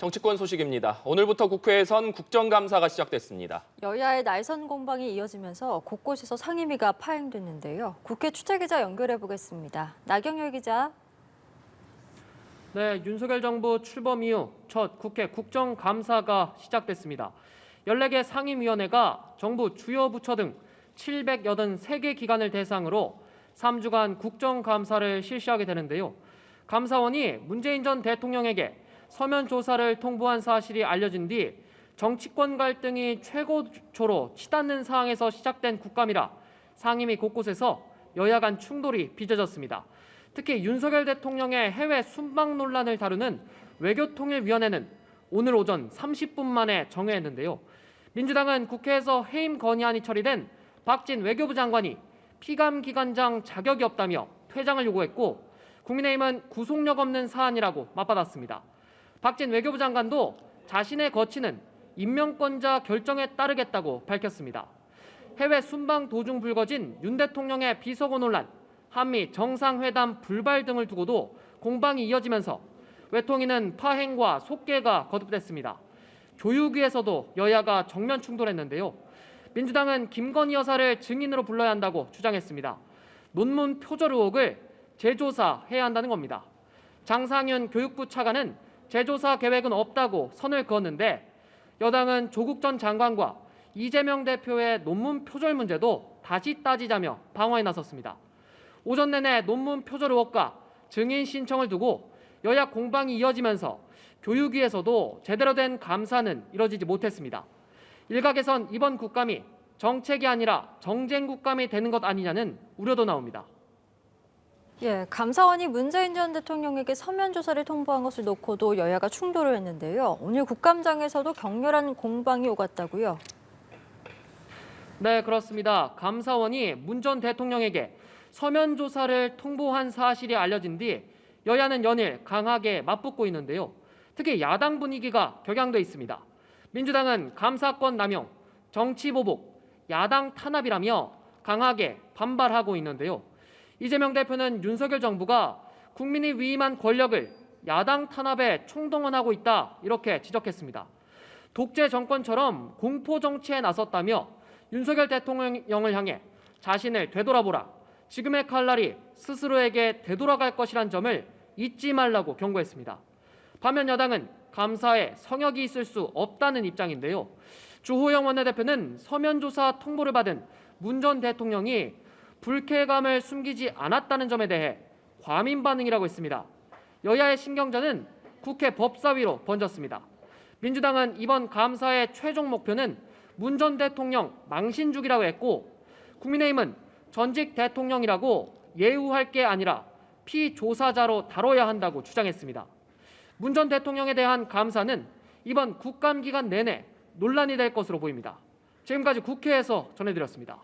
정치권 소식입니다. 오늘부터 국회에선 국정감사가 시작됐습니다. 여야의 날선 공방이 이어지면서 곳곳에서 상임위가 파행됐는데요. 국회 취재기자 연결해 보겠습니다. 나경열 기자. 네, 윤석열 정부 출범 이후 첫 국회 국정감사가 시작됐습니다. 14개 상임위원회가 정부 주요 부처 등 783개 기관을 대상으로 3주간 국정감사를 실시하게 되는데요. 감사원이 문재인 전 대통령에게 서면 조사를 통보한 사실이 알려진 뒤 정치권 갈등이 최고조로 치닫는 상황에서 시작된 국감이라 상임위 곳곳에서 여야 간 충돌이 빚어졌습니다. 특히 윤석열 대통령의 해외 순방 논란을 다루는 외교통일위원회는 오늘 오전 30분 만에 정회했는데요. 민주당은 국회에서 해임 건의안이 처리된 박진 외교부 장관이 피감기관장 자격이 없다며 퇴장을 요구했고, 국민의힘은 구속력 없는 사안이라고 맞받았습니다. 박진 외교부 장관도 자신의 거취는 임명권자 결정에 따르겠다고 밝혔습니다. 해외 순방 도중 불거진 윤 대통령의 비서고 논란, 한미 정상회담 불발 등을 두고도 공방이 이어지면서 외통위는 파행과 속개가 거듭됐습니다. 교육위에서도 여야가 정면 충돌했는데요. 민주당은 김건희 여사를 증인으로 불러야 한다고 주장했습니다. 논문 표절 의혹을 재조사해야 한다는 겁니다. 장상윤 교육부 차관은 재조사 계획은 없다고 선을 그었는데, 여당은 조국 전 장관과 이재명 대표의 논문 표절 문제도 다시 따지자며 방어에 나섰습니다. 오전 내내 논문 표절 의혹과 증인 신청을 두고 여야 공방이 이어지면서 교육위에서도 제대로 된 감사는 이뤄지지 못했습니다. 일각에선 이번 국감이 정책이 아니라 정쟁 국감이 되는 것 아니냐는 우려도 나옵니다. 감사원이 문재인 전 대통령에게 서면 조사를 통보한 것을 놓고도 여야가 충돌을 했는데요. 오늘 국감장에서도 격렬한 공방이 오갔다고요? 네, 그렇습니다. 감사원이 문 전 대통령에게 서면 조사를 통보한 사실이 알려진 뒤 여야는 연일 강하게 맞붙고 있는데요. 특히 야당 분위기가 격양돼 있습니다. 민주당은 감사권 남용, 정치 보복, 야당 탄압이라며 강하게 반발하고 있는데요. 이재명 대표는 윤석열 정부가 국민이 위임한 권력을 야당 탄압에 총동원하고 있다, 이렇게 지적했습니다. 독재 정권처럼 공포 정치에 나섰다며 윤석열 대통령을 향해 자신을 되돌아보라, 지금의 칼날이 스스로에게 되돌아갈 것이란 점을 잊지 말라고 경고했습니다. 반면 여당은 감사에 성역이 있을 수 없다는 입장인데요. 주호영 원내대표는 서면 조사 통보를 받은 문 전 대통령이 불쾌감을 숨기지 않았다는 점에 대해 과민 반응이라고 했습니다. 여야의 신경전은 국회 법사위로 번졌습니다. 민주당은 이번 감사의 최종 목표는 문 전 대통령 망신 주기라고 했고, 국민의힘은 전직 대통령이라고 예우할 게 아니라 피조사자로 다뤄야 한다고 주장했습니다. 문 전 대통령에 대한 감사는 이번 국감 기간 내내 논란이 될 것으로 보입니다. 지금까지 국회에서 전해드렸습니다.